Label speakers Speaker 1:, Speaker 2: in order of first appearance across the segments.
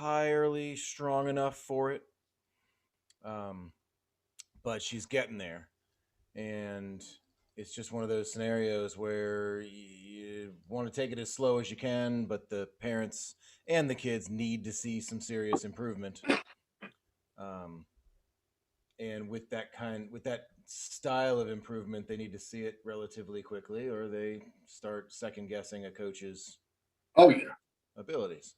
Speaker 1: entirely strong enough for it, um, but she's getting there. And it's just one of those scenarios where you want to take it as slow as you can, but the parents and the kids need to see some serious improvement. Um, and with that style of improvement, they need to see it relatively quickly, or they start second guessing a coach's
Speaker 2: Oh yeah,
Speaker 1: abilities.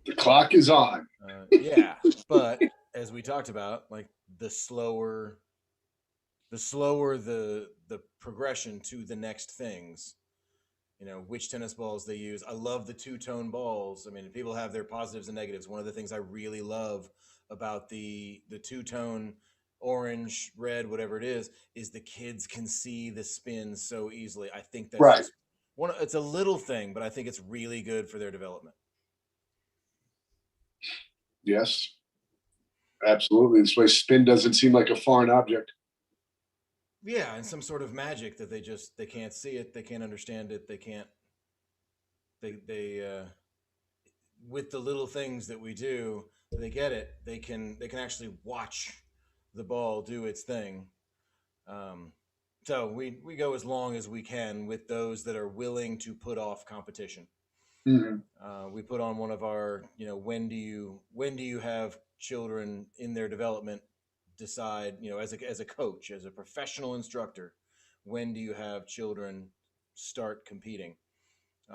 Speaker 2: the clock is on.
Speaker 1: Yeah, but as we talked about, like the slower the progression to the next things, which tennis balls they use. I love the two-tone balls. I mean, people have their positives and negatives. One of the things I really love about the two-tone orange, red, whatever it is the kids can see the spins so easily. I think that's
Speaker 2: Right.
Speaker 1: just one. It's a little thing, but I think it's really good for their development.
Speaker 2: Yes, absolutely. This way, spin doesn't seem like a foreign object.
Speaker 1: Yeah, and some sort of magic that they can't see it, they can't understand it, they can't they with the little things that we do, they get it. They can actually watch the ball do its thing. Um, so we go as long as we can with those that are willing to put off competition.
Speaker 2: Mm-hmm.
Speaker 1: We put on one of our, when do you have children in their development decide, as a coach, as a professional instructor, when do you have children start competing?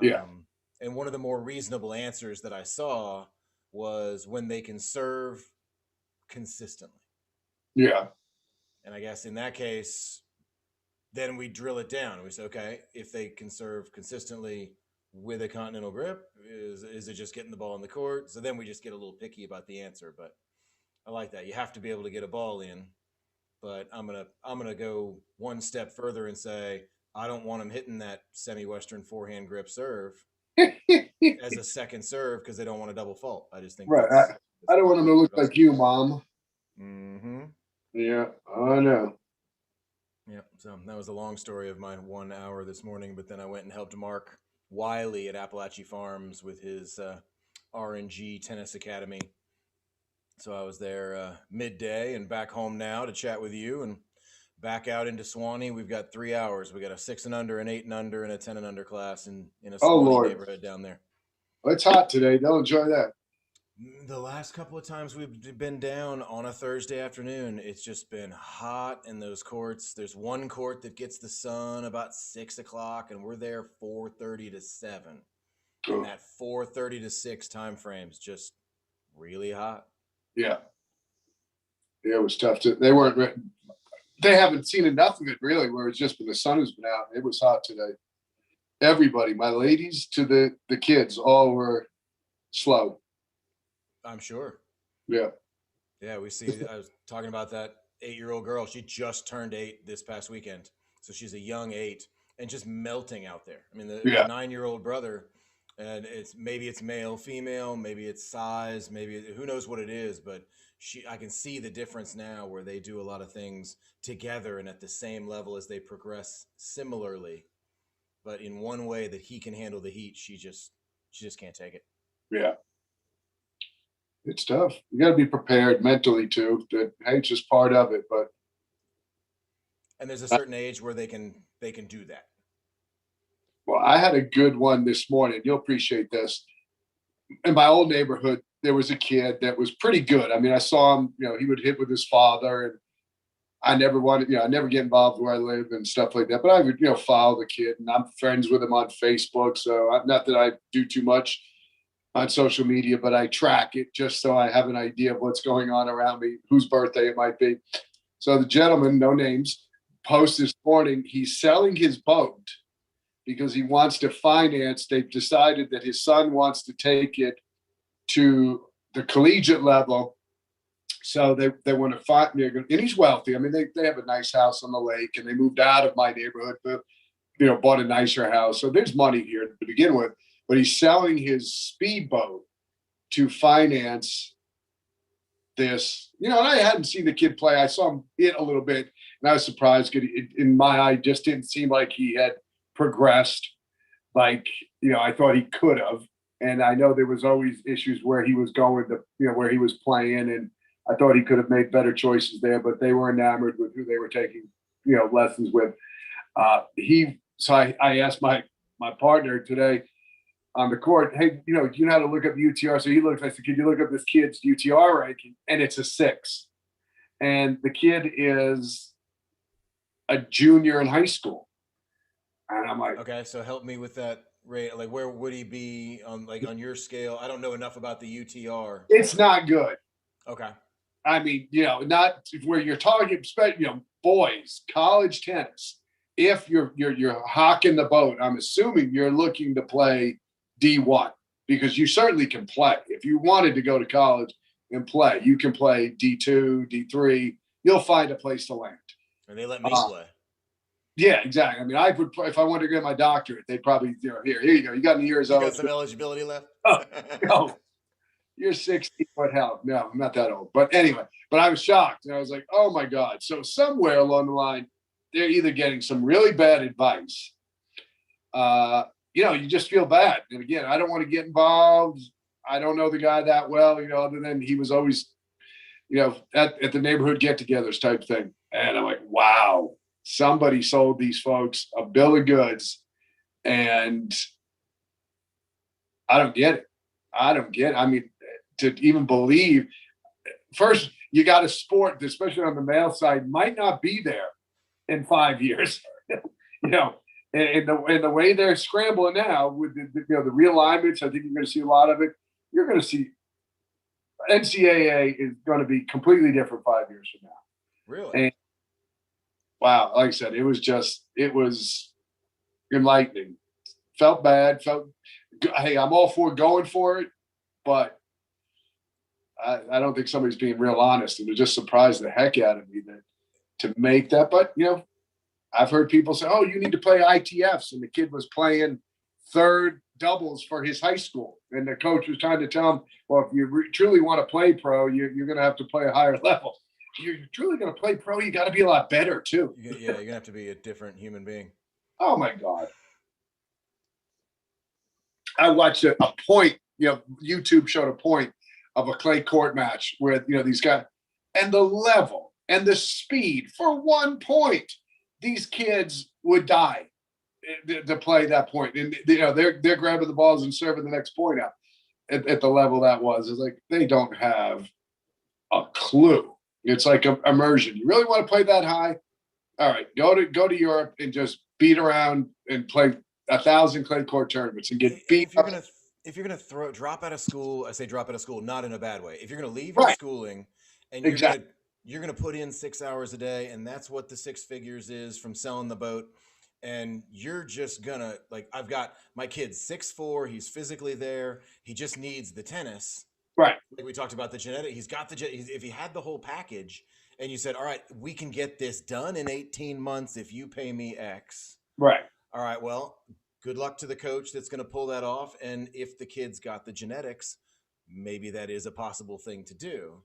Speaker 2: Yeah,
Speaker 1: Um, and one of the more reasonable answers that I saw was when they can serve consistently.
Speaker 2: yeah,
Speaker 1: And I guess in that case, then we drill it down. We say, okay, if they can serve consistently with a continental grip, is it just getting the ball in the court? So then we just get a little picky about the answer. But I like that. You have to be able to get a ball in. But I'm gonna go one step further and say I don't want them hitting that semi-western forehand grip serve as a second serve because they don't want a double fault. I just think
Speaker 2: right.
Speaker 1: that's
Speaker 2: I don't
Speaker 1: part
Speaker 2: want
Speaker 1: of
Speaker 2: them
Speaker 1: their
Speaker 2: to look like
Speaker 1: development.
Speaker 2: you, Mom.
Speaker 1: Mm-hmm.
Speaker 2: Yeah, I know.
Speaker 1: Yeah. So that was a long story of my 1 hour this morning, but then I went and helped Mark Wiley at Appalachian Farms with his RNG Tennis Academy. So I was there midday and back home now to chat with you and back out into Swanee. We've got 3 hours. We got a 6 and under, an 8 and under, and a 10 and under class in a
Speaker 2: Oh
Speaker 1: Swanee
Speaker 2: Lord,
Speaker 1: neighborhood down there.
Speaker 2: it's hot today. They'll enjoy that.
Speaker 1: The last couple of times we've been down on a Thursday afternoon, it's just been hot in those courts. There's one court that gets the sun about 6 o'clock, and we're there 4:30 to 7. And
Speaker 2: Oh,
Speaker 1: that 4:30 to 6 time frame's just really hot.
Speaker 2: yeah, yeah, it was tough. They weren't. They haven't seen enough of it really. Where it's just been the sun has been out. It was hot today. Everybody, my ladies to the kids, all were slow.
Speaker 1: I'm sure.
Speaker 2: Yeah.
Speaker 1: Yeah, we see. I was talking about that 8-year-old girl. She just turned 8 this past weekend, so she's a young 8 and just melting out there. I mean, the
Speaker 2: Yeah.
Speaker 1: 9-year-old brother, and it's male, female, maybe it's size, maybe who knows what it is, but I can see the difference now where they do a lot of things together and at the same level as they progress similarly, but in one way that he can handle the heat, she just can't take it.
Speaker 2: Yeah. It's tough. You got to be prepared mentally too. That hey, it's just part of it. But
Speaker 1: And there's a certain age where they can do that.
Speaker 2: well, I had a good one this morning. You'll appreciate this. In my old neighborhood, there was a kid that was pretty good. I mean, I saw him. He would hit with his father, and I never wanted. I never get involved where I live and stuff like that. But I would, follow the kid, and I'm friends with him on Facebook. So not that I do too much on social media, but I track it just so I have an idea of what's going on around me, whose birthday it might be. So the gentleman, no names, posts this morning. He's selling his boat because he wants to finance. They've decided that his son wants to take it to the collegiate level. So they want to find, and he's wealthy. I mean, they have a nice house on the lake, and they moved out of my neighborhood, but bought a nicer house. So there's money here to begin with. But he's selling his speedboat to finance this. And I hadn't seen the kid play. I saw him hit a little bit, and I was surprised because in my eye, just didn't seem like he had progressed like I thought he could have. And I know there was always issues where he was going to, where he was playing, and I thought he could have made better choices there, but they were enamored with who they were taking, lessons with. So I asked my partner today on the court, hey, do you know how to look up UTR? So he looks, I said, can you look up this kid's UTR ranking? And it's a 6. And the kid is a junior in high school. And I'm like,
Speaker 1: Okay, so help me with that rate. Like, where would he be on your scale? I don't know enough about the UTR.
Speaker 2: it's not good.
Speaker 1: Okay.
Speaker 2: I mean, not where you're talking, boys, college tennis. If you're hawking the boat, I'm assuming you're looking to play D1, because you certainly can play. If you wanted to go to college and play, you can play D2, D3. You'll find a place to land.
Speaker 1: And they let me play.
Speaker 2: Yeah, exactly. I mean, I would play if I wanted to get my doctorate. They'd probably, here you go. You got any years
Speaker 1: You
Speaker 2: old?
Speaker 1: got some eligibility left?
Speaker 2: No, you're 60. What hell? No, I'm not that old. But anyway, I was shocked, and I was like, oh my God. So somewhere along the line, they're either getting some really bad advice. You just feel bad. And again, I don't want to get involved. I don't know the guy that well, other than he was always, at the neighborhood get-togethers type thing. And I'm like, wow, somebody sold these folks a bill of goods, and I don't get it. I mean, to even believe, first, you got a sport, especially on the male side, might not be there in 5 years. And the way they're scrambling now with the realignments, I think you're going to see a lot of it. You're going to see NCAA is going to be completely different 5 years from now.
Speaker 1: Really?
Speaker 2: And wow, like I said, it was enlightening. Felt bad. Hey, I'm all for going for it, but I don't think somebody's being real honest, and it just surprised the heck out of me to make that. But I've heard people say, "Oh, you need to play ITFs," and the kid was playing third doubles for his high school, and the coach was trying to tell him, "Well, if you truly want to play pro, you're going to have to play a higher level. If you're truly going to play pro, you got to be a lot better too."
Speaker 1: Yeah, you're going to have to be a different human being.
Speaker 2: Oh my God! I watched a point. YouTube showed a point of a clay court match where these guys, and the level and the speed for 1 point, these kids would die to play that point. And they're grabbing the balls and serving the next point out at the level that was. It's like they don't have a clue. It's like immersion. You really want to play that high? All right, go to Europe and just beat around and play 1,000 clay court tournaments and get beat up.
Speaker 1: If you're gonna drop out of school, I say drop out of school, not in a bad way. If you're gonna leave
Speaker 2: Right.
Speaker 1: your schooling and you're gonna put in 6 hours a day, and that's what the 6 figures is from selling the boat, and you're just gonna, like, I've got my kid 6'4", he's physically there, he just needs the tennis.
Speaker 2: Right.
Speaker 1: Like we talked about the genetic, if he had the whole package, and you said, all right, we can get this done in 18 months if you pay me X.
Speaker 2: Right.
Speaker 1: All right, well, good luck to the coach that's going to pull that off. And if the kid's got the genetics, maybe that is a possible thing to do.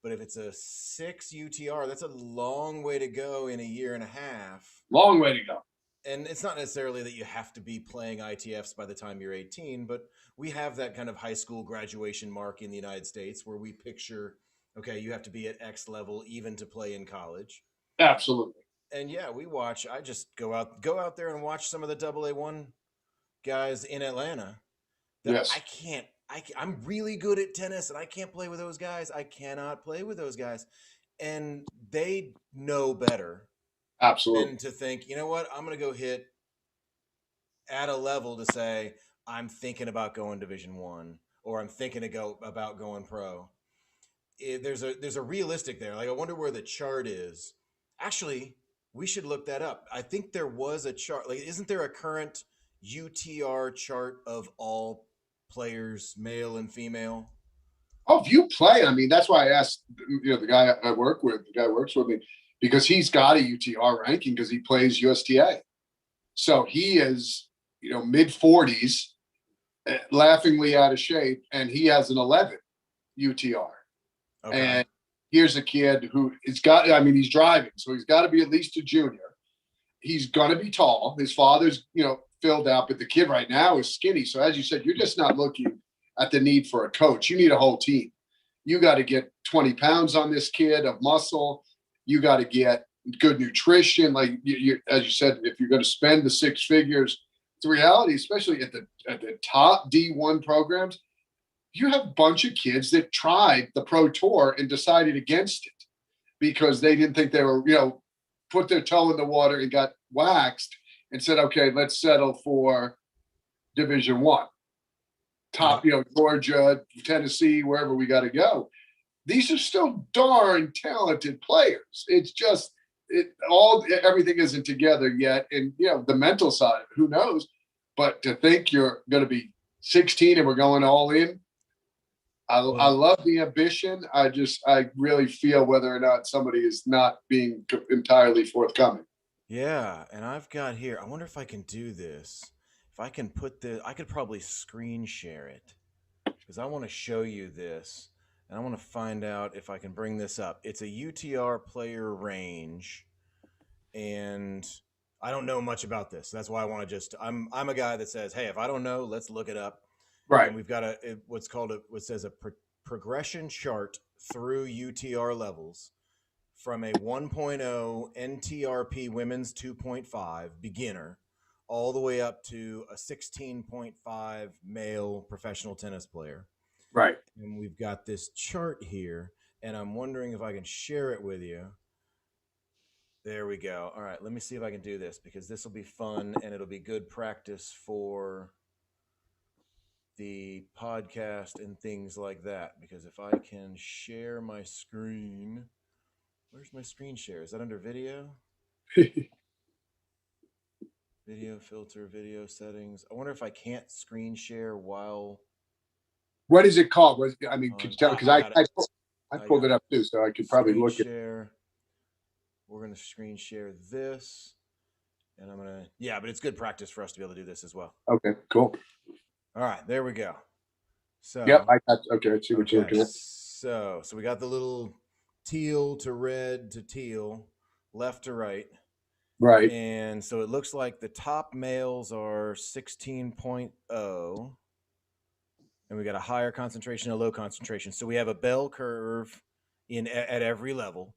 Speaker 1: But if it's a 6 UTR, that's a long way to go in a year and a half.
Speaker 2: Long way to go.
Speaker 1: And it's not necessarily that you have to be playing ITFs by the time you're 18, but we have that kind of high school graduation mark in the United States where we picture, okay, you have to be at X level even to play in college.
Speaker 2: Absolutely.
Speaker 1: And yeah, I just go out there and watch some of the AA1 guys in Atlanta.
Speaker 2: Yes.
Speaker 1: I'm really good at tennis and I can't play with those guys. I cannot play with those guys. And they know better.
Speaker 2: Absolutely.
Speaker 1: Than to think, you know what, I'm going to go hit at a level to say, I'm thinking about going Division 1 or I'm thinking about going pro. There's a realistic there. Like, I wonder where the chart is. Actually, we should look that up. I think there was a chart. Like, isn't there a current UTR chart of all players, male and female?
Speaker 2: Oh, if you play, I mean, that's why I asked, the guy I work with, the guy who works with me, because he's got a UTR ranking because he plays USTA. So he is, mid 40s, laughingly out of shape, and he has an 11 UTR. Okay. And here's a kid who he's driving, so he's got to be at least a junior. He's going to be tall. His father's, filled out, but the kid right now is skinny. So as you said, you're just not looking at the need for a coach. You need a whole team. You got to get 20 pounds on this kid of muscle. You got to get good nutrition. Like as you said, if you're going to spend the six figures, the reality, especially at the top D1 programs, you have a bunch of kids that tried the pro tour and decided against it because they didn't think they were, put their toe in the water and got waxed and said, okay, let's settle for Division One, top, Georgia, Tennessee, wherever we got to go. These are still darn talented players. It's just everything isn't together yet, and the mental side of it, who knows? But to think you're going to be 16 and we're going all in, I love the ambition. I really feel whether or not somebody is not being entirely forthcoming.
Speaker 1: Yeah, and I've got here. I wonder if I can do this. If I can put this, I could probably screen share it because I want to show you this, and I want to find out if I can bring this up. It's a UTR player range, and I don't know much about this. That's why I want to I'm a guy that says, hey, if I don't know, let's look it up.
Speaker 2: Right.
Speaker 1: And we've got what says a progression chart through UTR levels from a 1.0 NTRP women's 2.5 beginner all the way up to a 16.5 male professional tennis player.
Speaker 2: Right.
Speaker 1: And we've got this chart here, and I'm wondering if I can share it with you. There we go. All right, let me see if I can do this because this will be fun and it'll be good practice for the podcast and things like that. Because if I can share my screen, where's my screen share? Is that under video? Video filter, video settings. I wonder if I can't screen share while.
Speaker 2: What is it called? Could you tell? Because I pulled it up too, so I could probably look at it.
Speaker 1: We're going to screen share this. And I'm going to, but it's good practice for us to be able to do this as well.
Speaker 2: Okay, cool.
Speaker 1: All right, there we go. So,
Speaker 2: I see what you're looking at.
Speaker 1: So we got the little teal to red to teal, left to right.
Speaker 2: Right.
Speaker 1: And so it looks like the top males are 16.0. And we got a higher concentration, a low concentration. So we have a bell curve at every level.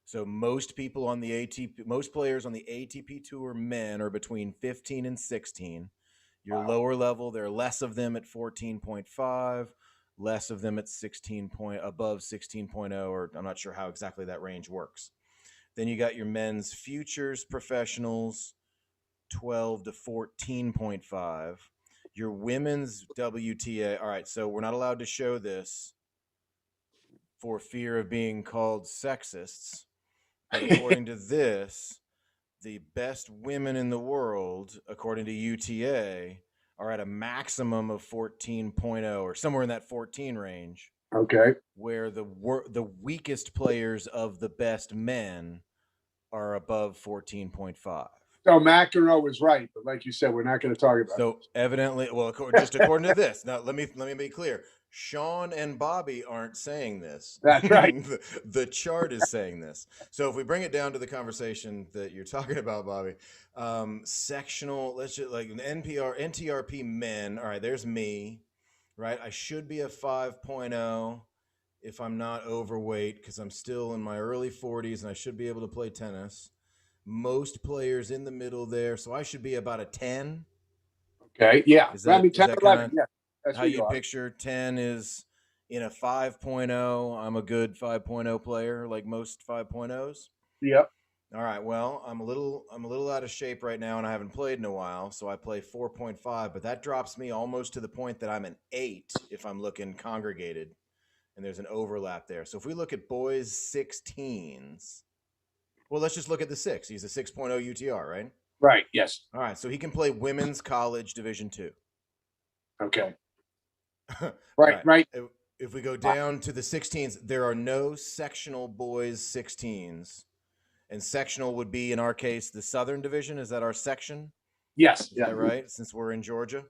Speaker 1: So most players on the ATP Tour men are between 15 and 16. Your lower level, there are less of them at 14.5, less of them at above 16.0, or I'm not sure how exactly that range works. Then you got your men's futures professionals, 12 to 14.5. Your women's WTA. All right, so we're not allowed to show this for fear of being called sexists. But according to this, the best women in the world, according to UTA, are at a maximum of 14.0 or somewhere in that 14 range.
Speaker 2: Okay.
Speaker 1: Where the weakest players of the best men are above 14.5.
Speaker 2: So McEnroe was right, but like you said, we're not going to talk about it.
Speaker 1: So evidently, well, just according to this. Now, let me be clear. Shaun and Bobby aren't saying this.
Speaker 2: That's right.
Speaker 1: The chart is saying this. So if we bring it down to the conversation that you're talking about, Bobby, sectional, let's just like an NTRP men. All right, there's me, right? I should be a 5.0 if I'm not overweight because I'm still in my early 40s and I should be able to play tennis. Most players in the middle there, so I should be about a 10.
Speaker 2: Okay, yeah.
Speaker 1: Is that
Speaker 2: 10, 11, yeah.
Speaker 1: That's how you picture 10 is in a 5.0. I'm a good 5.0 player, like most 5.0s.
Speaker 2: Yep.
Speaker 1: All right. Well, I'm a little out of shape right now, and I haven't played in a while, so I play 4.5. But that drops me almost to the point that I'm an 8 if I'm looking congregated, and there's an overlap there. So if we look at boys 16s, well, let's just look at the 6. He's a 6.0 UTR, right?
Speaker 2: Right. Yes.
Speaker 1: All right. So he can play women's college Division 2.
Speaker 2: Okay. Right.
Speaker 1: If we go down to the 16s, there are no sectional boys 16s. And sectional would be, in our case, the Southern Division. Is that our section?
Speaker 2: Yes.
Speaker 1: Is that right? Since we're in Georgia.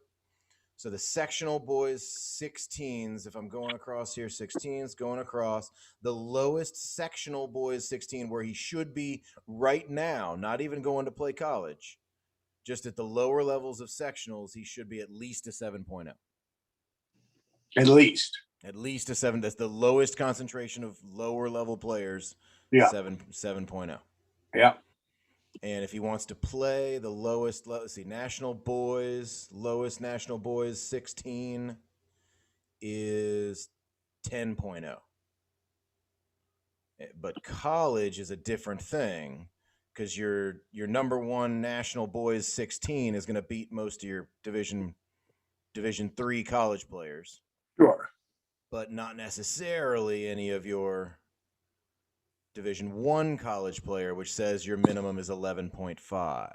Speaker 1: So the sectional boys 16s, if I'm going across here, 16s, going across, the lowest sectional boys 16, where he should be right now, not even going to play college, just at the lower levels of sectionals, he should be at least a 7.0.
Speaker 2: At least.
Speaker 1: At least a 7. That's the lowest concentration of lower level players.
Speaker 2: Yeah.
Speaker 1: 7.0.
Speaker 2: Yeah.
Speaker 1: And if he wants to play the lowest, let's see, national boys, lowest national boys 16 is 10.0. But college is a different thing because your number one national boys 16 is going to beat most of your Division 3 college players.
Speaker 2: Sure.
Speaker 1: But not necessarily any of your Division 1 college player, which says your minimum is 11.5.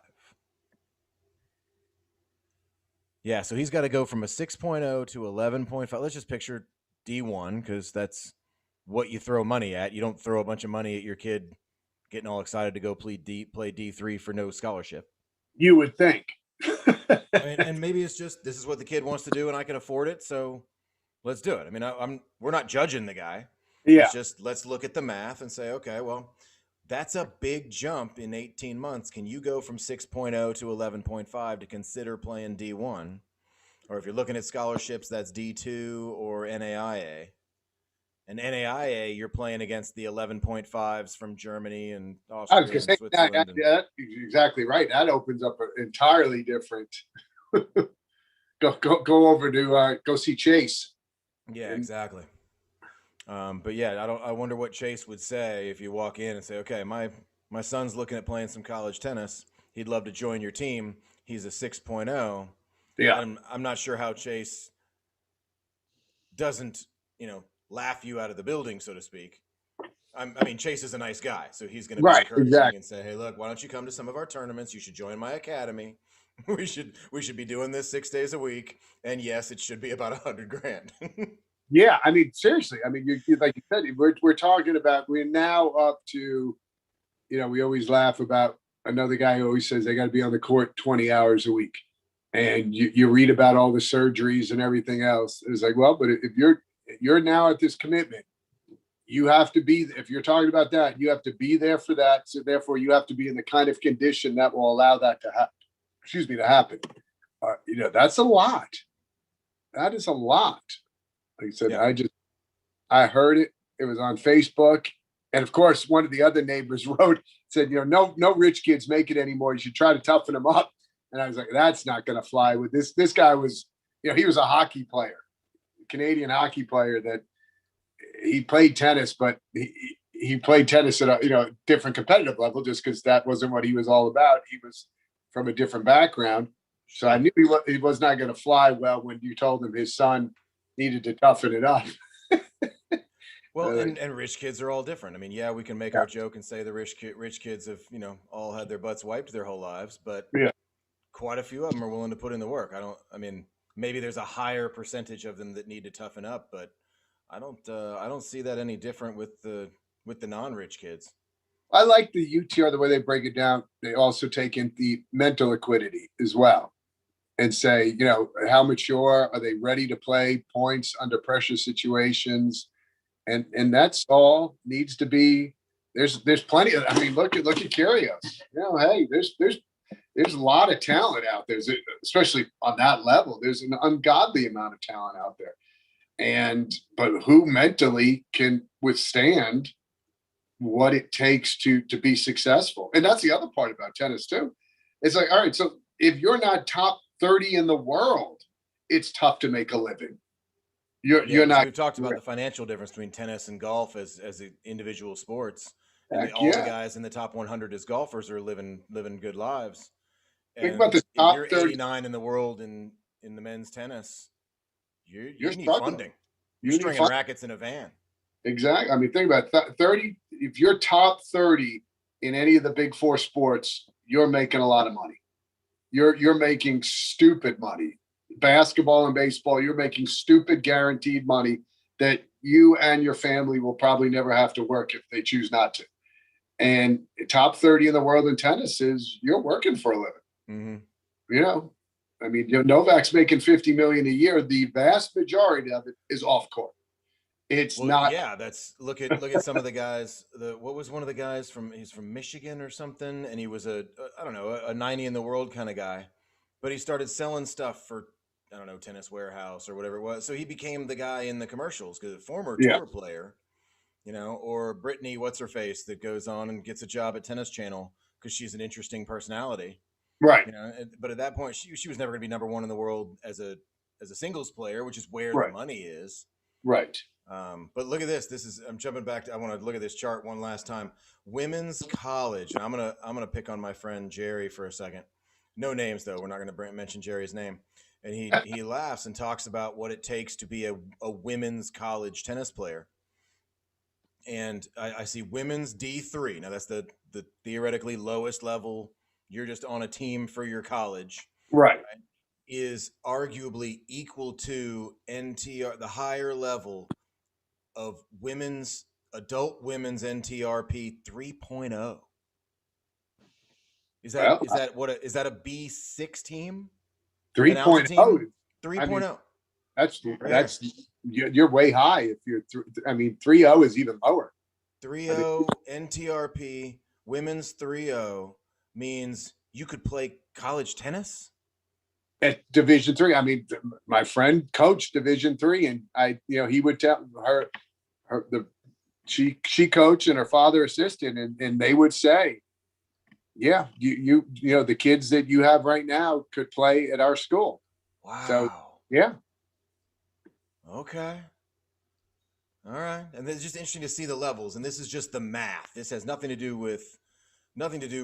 Speaker 1: Yeah, so he's got to go from a 6.0 to 11.5. Let's just picture D1 because that's what you throw money at. You don't throw a bunch of money at your kid getting all excited to go play D3 for no scholarship.
Speaker 2: You would think.
Speaker 1: And maybe it's just this is what the kid wants to do and I can afford it, so let's do it. I mean, we're not judging the guy.
Speaker 2: Yeah.
Speaker 1: It's just let's look at the math and say, okay, well, that's a big jump in 18 months. Can you go from 6.0 to 11.5 to consider playing D1? Or if you're looking at scholarships, that's D2 or NAIA. And NAIA, you're playing against the 11.5s from Germany and Austria.
Speaker 2: I was going to say,
Speaker 1: Switzerland.
Speaker 2: that's exactly right. That opens up an entirely different. go over to go see Chase.
Speaker 1: Yeah, exactly. But yeah, I wonder what Chase would say if you walk in and say, okay, my son's looking at playing some college tennis. He'd love to join your team. He's a 6.0.
Speaker 2: Yeah.
Speaker 1: I'm not sure how Chase doesn't, laugh you out of the building, so to speak. I mean, Chase is a nice guy, so he's going to be encouraging and say, hey, look, why don't you come to some of our tournaments? You should join my academy. We should be doing this 6 days a week. And yes, it should be about $100,000.
Speaker 2: Yeah, I mean, seriously. I mean, you like you said, we're talking about. We're now up to, we always laugh about another guy who always says they got to be on the court 20 hours a week, and you read about all the surgeries and everything else. It's like, well, but if you're now at this commitment, you have to be. If you're talking about that, you have to be there for that. So therefore, you have to be in the kind of condition that will allow that to happen. To happen. That's a lot. That is a lot. Like I said, yeah. I heard it. It was on Facebook. And of course, one of the other neighbors said, no rich kids make it anymore. You should try to toughen them up. And I was like, that's not going to fly with this. This guy was, he was a hockey player, Canadian hockey player that he played tennis, but he played tennis at a, different competitive level just because that wasn't what he was all about. He was from a different background. So I knew he was not going to fly well when you told him his son needed to toughen it up.
Speaker 1: Well, and rich kids are all different. I mean, yeah, we can make our joke and say the rich kids have, all had their butts wiped their whole lives, but quite a few of them are willing to put in the work. Maybe there's a higher percentage of them that need to toughen up, but I don't see that any different with the non-rich kids.
Speaker 2: I like the UTR, the way they break it down. They also take in the mental liquidity as well. And say, how mature are they? Ready to play points under pressure situations, and that's all needs to be. There's plenty of. I mean, look at Kyrgios. Hey, there's a lot of talent out there, especially on that level. There's an ungodly amount of talent out there, but who mentally can withstand what it takes to be successful? And that's the other part about tennis too. It's like, all right, so if you're not top 30 in the world, it's tough to make a living. You're not.
Speaker 1: We've talked about the financial difference between tennis and golf as individual sports. And all the guys in the top 100 as golfers are living good lives. And
Speaker 2: think about the top
Speaker 1: if you're 89 in the world in the men's tennis, you need funding. You're stringing rackets in a van.
Speaker 2: Exactly. I mean, think about 30. If you're top 30 in any of the big four sports, you're making a lot of money. You're making stupid money. Basketball and baseball, you're making stupid guaranteed money that you and your family will probably never have to work if they choose not to. And top 30 in the world in tennis is you're working for a living. Mm-hmm. Novak's making $50 million a year. The vast majority of it is off court. It's
Speaker 1: Well,
Speaker 2: not.
Speaker 1: yeah, that's look at some of the guys. What was one of the guys from? He's from Michigan or something, and he was I don't know, a 90 in the world kind of guy, but he started selling stuff for, I don't know, Tennis Warehouse or whatever it was. So he became the guy in the commercials, because a former
Speaker 2: Yeah.
Speaker 1: tour player, or Brittany, what's her face, that goes on and gets a job at Tennis Channel because she's an interesting personality.
Speaker 2: Right.
Speaker 1: But at that point, she was never going to be number one in the world as a singles player, which is where the
Speaker 2: Right.
Speaker 1: money is.
Speaker 2: Right.
Speaker 1: But look at this. I'm jumping back I want to look at this chart one last time. Women's college, and I'm gonna pick on my friend Jerry for a second. No names though. We're not gonna mention Jerry's name. And he laughs and talks about what it takes to be a women's college tennis player. And I see women's D3. Now that's the theoretically lowest level. You're just on a team for your college.
Speaker 2: Right.
Speaker 1: Right? Is arguably equal to NTR, the higher level of adult women's NTRP 3.0.
Speaker 2: Well,
Speaker 1: Is that a B6 team? An Alta
Speaker 2: 3.0.
Speaker 1: team?
Speaker 2: I mean,
Speaker 1: 3.0. Right here.
Speaker 2: that's you're way high. If you're, I mean, 3.0 is even lower. I mean,
Speaker 1: 3.0 NTRP women's 3.0 means you could play college tennis?
Speaker 2: at Division 3, I mean, my friend coached Division 3, and he would tell her she coached and her father assisted, and they would say, yeah, the kids that you have right now could play at our school. So
Speaker 1: Wow.
Speaker 2: yeah.
Speaker 1: Okay. All right. And it's just interesting to see the levels. And this is just the math. This has nothing to do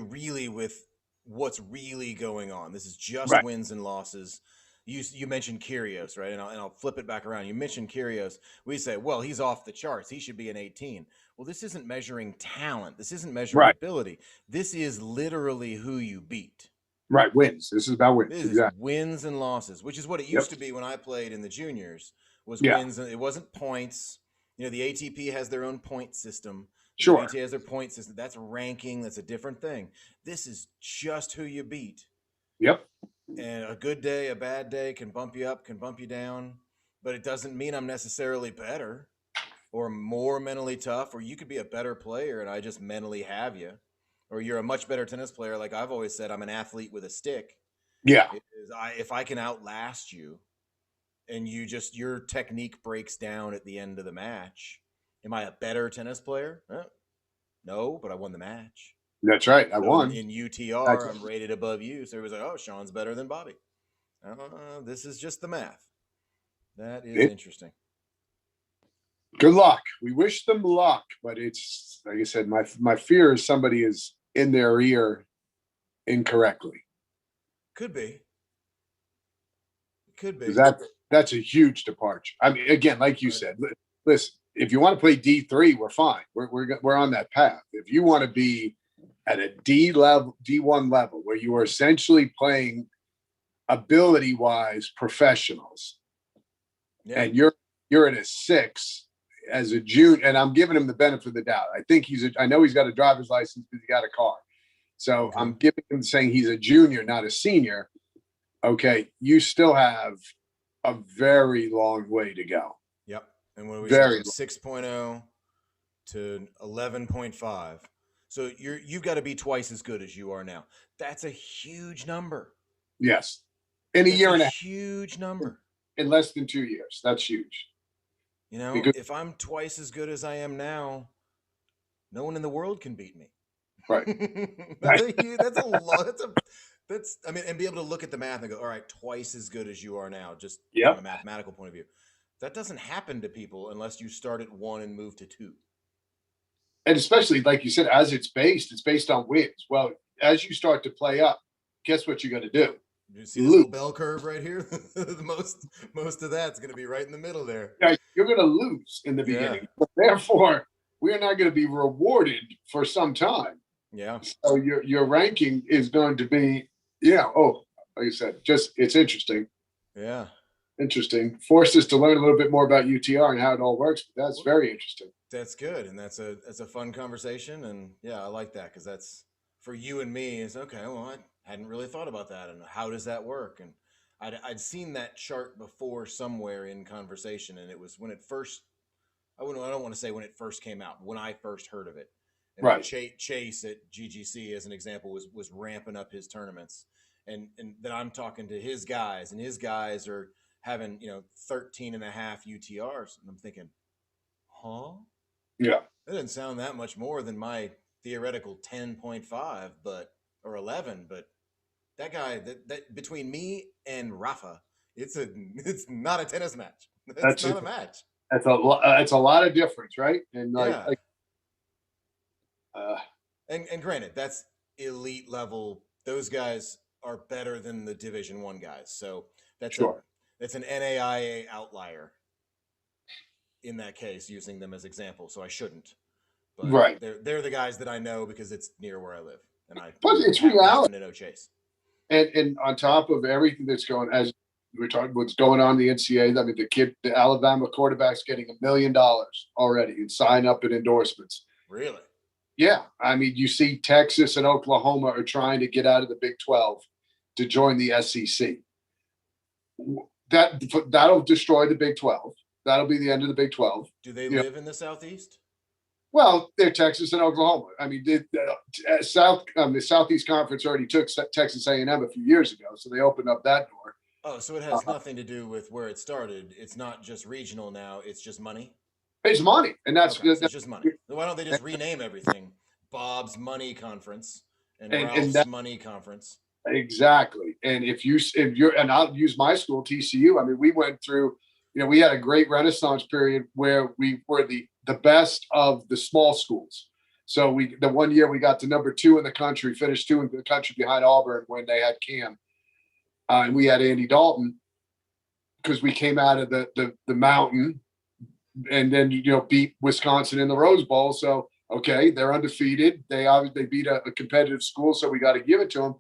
Speaker 1: really with what's really going on. This is just
Speaker 2: Right.
Speaker 1: wins and losses. You mentioned Kyrgios, right? And I'll flip it back around. You mentioned Kyrgios. We say, well, he's off the charts. He should be an 18. Well, this isn't measuring talent. This isn't measuring
Speaker 2: Right.
Speaker 1: ability. This is literally who you beat.
Speaker 2: Right. Wins. This is about wins.
Speaker 1: This is
Speaker 2: Exactly.
Speaker 1: wins and losses, which is what it
Speaker 2: Yep.
Speaker 1: used to be when I played in the juniors. Was
Speaker 2: Yeah.
Speaker 1: wins. It wasn't points. The ATP has their own point system. The
Speaker 2: Sure.
Speaker 1: WTA has their point system. That's ranking. That's a different thing. This is just who you beat.
Speaker 2: Yep.
Speaker 1: And a good day, a bad day can bump you up, can bump you down, but it doesn't mean I'm necessarily better or more mentally tough, or you could be a better player and I just mentally have you, or you're a much better tennis player. Like I've always said, I'm an athlete with a stick.
Speaker 2: Yeah.
Speaker 1: If I can outlast you and your technique breaks down at the end of the match, am I a better tennis player? No, but I won the match.
Speaker 2: That's right. I
Speaker 1: So
Speaker 2: won.
Speaker 1: in UTR, I'm rated above you. So everybody's like, oh, Shaun's better than Bobby. This is just the math. That is interesting.
Speaker 2: Good luck. We wish them luck, but it's like I said, my fear is somebody is in their ear incorrectly.
Speaker 1: Could be. Could be.
Speaker 2: That's a huge departure. I mean, again, like you said, listen, if you want to play D3, we're fine. We're on that path. If you want to be at a D1 level, where you are essentially playing ability wise professionals,
Speaker 1: Yeah.
Speaker 2: and you're at a 6 as a junior, and I'm giving him the benefit of the doubt. I know he's got a driver's license because he got a car. So
Speaker 1: Okay.
Speaker 2: I'm giving him, saying he's a junior, not a senior. Okay, you still have a very long way to go.
Speaker 1: Yep. And when we
Speaker 2: Very
Speaker 1: from 6.0 to 11.5. So you've got to be twice as good as you are now. That's a huge number.
Speaker 2: Yes. In a year and a half.
Speaker 1: Huge number.
Speaker 2: In less than 2 years. That's huge.
Speaker 1: Because if I'm twice as good as I am now, no one in the world can beat me.
Speaker 2: Right.
Speaker 1: That's a lot. And be able to look at the math and go, all right, twice as good as you are now, just from a mathematical point of view. That doesn't happen to people unless you start at 1 and move to 2.
Speaker 2: And especially, like you said, as it's based on wins. Well, as you start to play up, guess what you got to do?
Speaker 1: You see this little bell curve right here? most of that's going to be right in the middle there.
Speaker 2: Yeah, you're going to lose in the beginning. Therefore, we are not going to be rewarded for some time.
Speaker 1: Yeah.
Speaker 2: So your ranking is going to be, like I said, it's interesting.
Speaker 1: Yeah.
Speaker 2: Interesting. Forced us to learn a little bit more about UTR and how it all works. But that's very interesting.
Speaker 1: That's good. And that's a fun conversation. And yeah, I like that, because that's for you and me is okay. Well, I hadn't really thought about that. And how does that work? And I'd seen that chart before somewhere in conversation. And it was when it first, I don't want to say when it first came out, when I first heard of it. And when
Speaker 2: Right.
Speaker 1: Chase at GGC, as an example, was ramping up his tournaments, and then I'm talking to his guys, and his guys are having 13 and a half UTRs, and I'm thinking, huh?
Speaker 2: Yeah.
Speaker 1: That doesn't sound that much more than my theoretical 10.5, but or 11, but that guy that between me and Rafa, it's not a tennis match. It's
Speaker 2: That's
Speaker 1: not
Speaker 2: it.
Speaker 1: a match.
Speaker 2: It's a lot of difference, right? And
Speaker 1: Yeah.
Speaker 2: uh,
Speaker 1: And granted, that's elite level. Those guys are better than the Division 1 guys. So that's a
Speaker 2: sure.
Speaker 1: that's an NAIA outlier in that case, using them as example. So I shouldn't. But
Speaker 2: Right.
Speaker 1: they're the guys that I know because it's near where I live, and I
Speaker 2: But it's
Speaker 1: happen
Speaker 2: reality.
Speaker 1: to know Chase.
Speaker 2: And on top of everything that's going, as we're talking, what's going on in the NCAA, I mean, the Alabama quarterback's getting $1 million already in sign up and endorsements.
Speaker 1: Really?
Speaker 2: Yeah. I mean, you see Texas and Oklahoma are trying to get out of the Big 12 to join the SEC. That'll destroy the Big 12. That'll be the end of the Big 12.
Speaker 1: Do they
Speaker 2: You know,
Speaker 1: live in the Southeast?
Speaker 2: well, they're Texas and Oklahoma. I mean, the Southeast Conference already took Texas A&M a few years ago, so they opened up that door.
Speaker 1: Oh, so it has nothing to do with where it started. It's not just regional now. It's just money.
Speaker 2: It's money, and that's
Speaker 1: Okay, so it's just money. Why don't they just rename everything Bob's Money Conference and
Speaker 2: and
Speaker 1: Ralph's
Speaker 2: that
Speaker 1: Money Conference?
Speaker 2: exactly. And if you're and I'll use my school TCU. I mean, we went through. We had a great Renaissance period where we were the best of the small schools. So the one year we got to number 2 in the country, finished 2 in the country behind Auburn when they had Cam, and we had Andy Dalton because we came out of the mountain and then beat Wisconsin in the Rose Bowl. So okay, they're undefeated. They beat a competitive school, so we got to give it to them.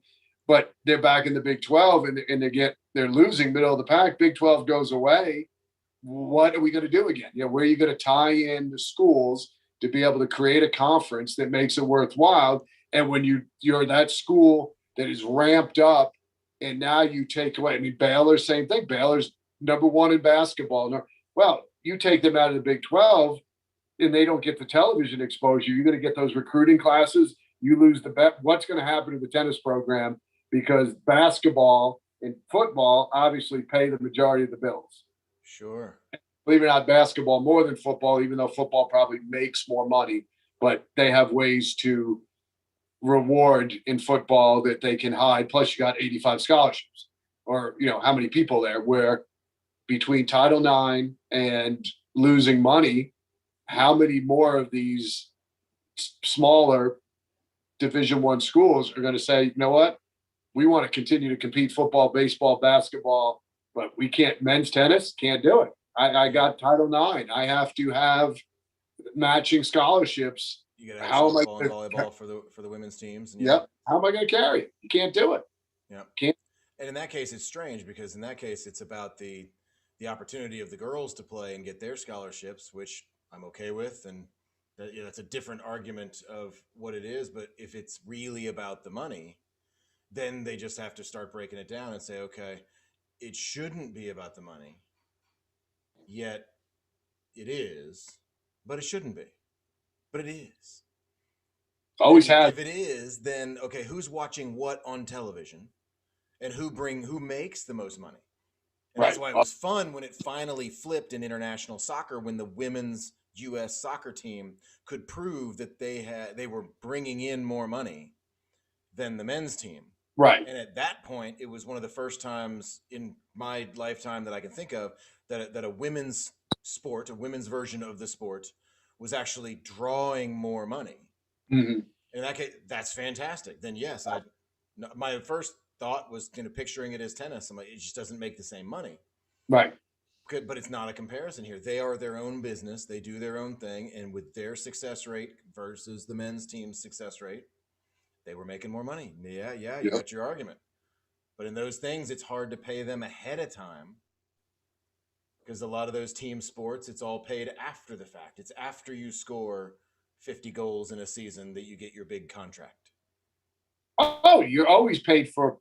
Speaker 2: But they're back in the Big 12, and they're losing middle of the pack. Big 12 goes away. What are we going to do again? Where are you going to tie in the schools to be able to create a conference that makes it worthwhile? And when you're that school that is ramped up, and now you take away. I mean, Baylor, same thing. Baylor's number 1 in basketball. Well, you take them out of the Big 12 and they don't get the television exposure. You're going to get those recruiting classes. You lose the bet. What's going to happen to the tennis program? Because basketball and football obviously pay the majority of the bills.
Speaker 1: Sure.
Speaker 2: Believe it or not, basketball more than football, even though football probably makes more money, but they have ways to reward in football that they can hide. Plus, you got 85 scholarships, or how many people there, where between Title IX and losing money, how many more of these smaller Division I schools are going to say, you know what, we want to continue to compete football, baseball, basketball, but we can't. Men's tennis can't do it. I got Title IX. I have to have matching scholarships.
Speaker 1: You got to have
Speaker 2: How am I?
Speaker 1: softball and volleyball for the women's teams, and
Speaker 2: Yep. How am I going to carry it? You can't do it.
Speaker 1: yeah.
Speaker 2: Can't.
Speaker 1: And in that case, it's strange because in that case, it's about the opportunity of the girls to play and get their scholarships, which I'm okay with, and that's a different argument of what it is. But if it's really about the money, then they just have to start breaking it down and say, okay, it shouldn't be about the money, yet it is, but it shouldn't be, but it is.
Speaker 2: Always
Speaker 1: And
Speaker 2: had.
Speaker 1: if it is, then okay, who's watching what on television, and who makes the most money? And that's
Speaker 2: Right.
Speaker 1: why it was fun when it finally flipped in international soccer, when the women's U.S. soccer team could prove that they were bringing in more money than the men's team.
Speaker 2: Right.
Speaker 1: And at that point, it was one of the first times in my lifetime that I can think of that a women's sport, a women's version of the sport, was actually drawing more money.
Speaker 2: Mm-hmm.
Speaker 1: In that case, that's fantastic. Then yes, my first thought was picturing it as tennis. I'm like, it just doesn't make the same money.
Speaker 2: Right.
Speaker 1: But it's not a comparison here. They are their own business. They do their own thing, and with their success rate versus the men's team's success rate, they were making more money. Yeah, you
Speaker 2: Yep.
Speaker 1: got your argument. But in those things, it's hard to pay them ahead of time because a lot of those team sports, it's all paid after the fact. It's after you score 50 goals in a season that you get your big contract.
Speaker 2: Oh, you're always paid for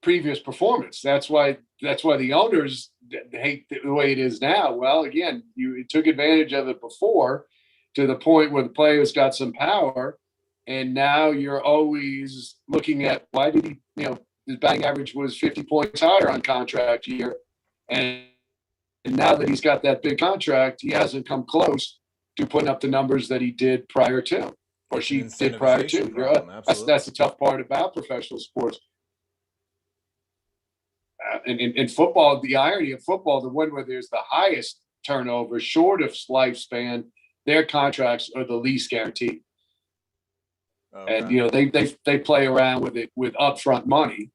Speaker 2: previous performance. That's why the owners hate the way it is now. Well, again, you took advantage of it before to the point where the players got some power, and now you're always looking at why did he, his batting average was 50 points higher on contract year, and now that he's got that big contract, he hasn't come close to putting up the numbers that he did prior to, or she did prior to.
Speaker 1: Problem,
Speaker 2: that's the tough part about professional sports. In football, the irony of football, the one where there's the highest turnover, shortest lifespan, their contracts are the least guaranteed. Okay. And they play around with it with upfront money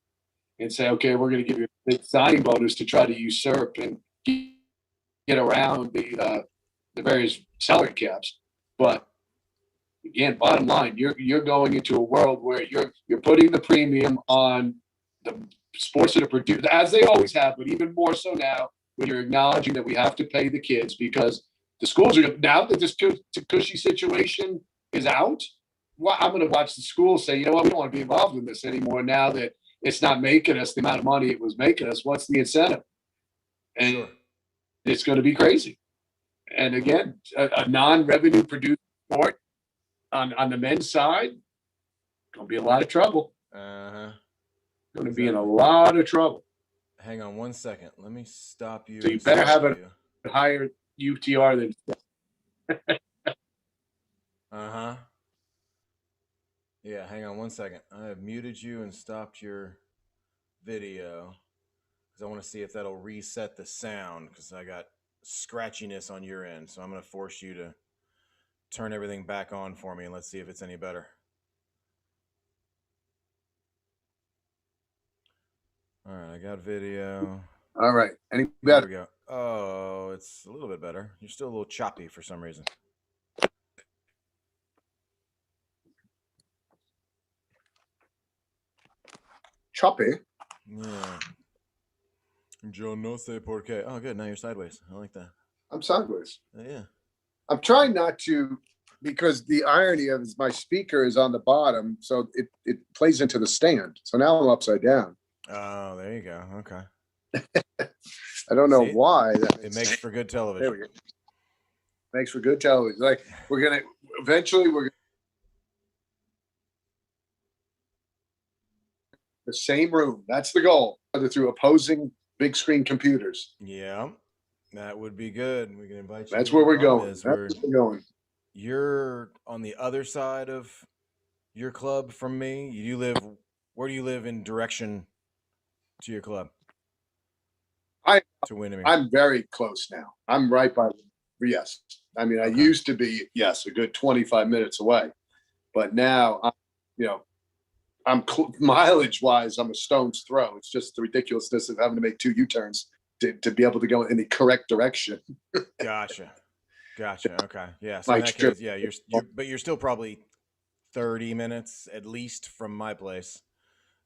Speaker 2: and say, okay, we're going to give you a big signing bonus to try to usurp and get around the various salary caps. But again, bottom line, you're going into a world where you're putting the premium on the sports that are produced, as they always have, but even more so now when you're acknowledging that we have to pay the kids because the schools are, now that this cushy situation is out, well, I'm going to watch the schools say, you know what, we don't want to be involved in this anymore now that it's not making us the amount of money it was making us. What's the incentive? And sure, it's going to be crazy. And again, a non-revenue produced sport on the men's side, going to be a lot of trouble. Going to be in a lot of trouble.
Speaker 1: Hang on 1 second. Let me stop you.
Speaker 2: So you better have a higher UTR than.
Speaker 1: Yeah, hang on 1 second. I have muted you and stopped your video because I want to see if that'll reset the sound because I got scratchiness on your end. So I'm going to force you to turn everything back on for me and let's see if it's any better. All right, I got video.
Speaker 2: All right, any better?
Speaker 1: There we go. Oh, it's a little bit better. You're still a little choppy for some reason.
Speaker 2: Choppy?
Speaker 1: Yeah. Yo no sé por qué. Oh, good. Now you're sideways. I like that.
Speaker 2: I'm sideways.
Speaker 1: Yeah.
Speaker 2: I'm trying not to, because the irony of is my speaker is on the bottom, so it plays into the stand. So now I'm upside down.
Speaker 1: Oh, there you go. Okay.
Speaker 2: I don't know why.
Speaker 1: It makes for good television.
Speaker 2: There we go. Makes for good television. Like we're gonna the same room. That's the goal. Through opposing big screen computers.
Speaker 1: Yeah, that would be good. We can invite you.
Speaker 2: That's where we're going. That's where we're going.
Speaker 1: You're on the other side of your club from me. Where do you live in direction to your club?
Speaker 2: I'm very close now. I'm right by. Yes, I mean I used to be a good 25 minutes away, but now I'm mileage wise, I'm a stone's throw. It's just the ridiculousness of having to make 2 U-turns to be able to go in the correct direction.
Speaker 1: Gotcha. Okay. Yeah. So in that case, yeah, but you're still probably 30 minutes at least from my place.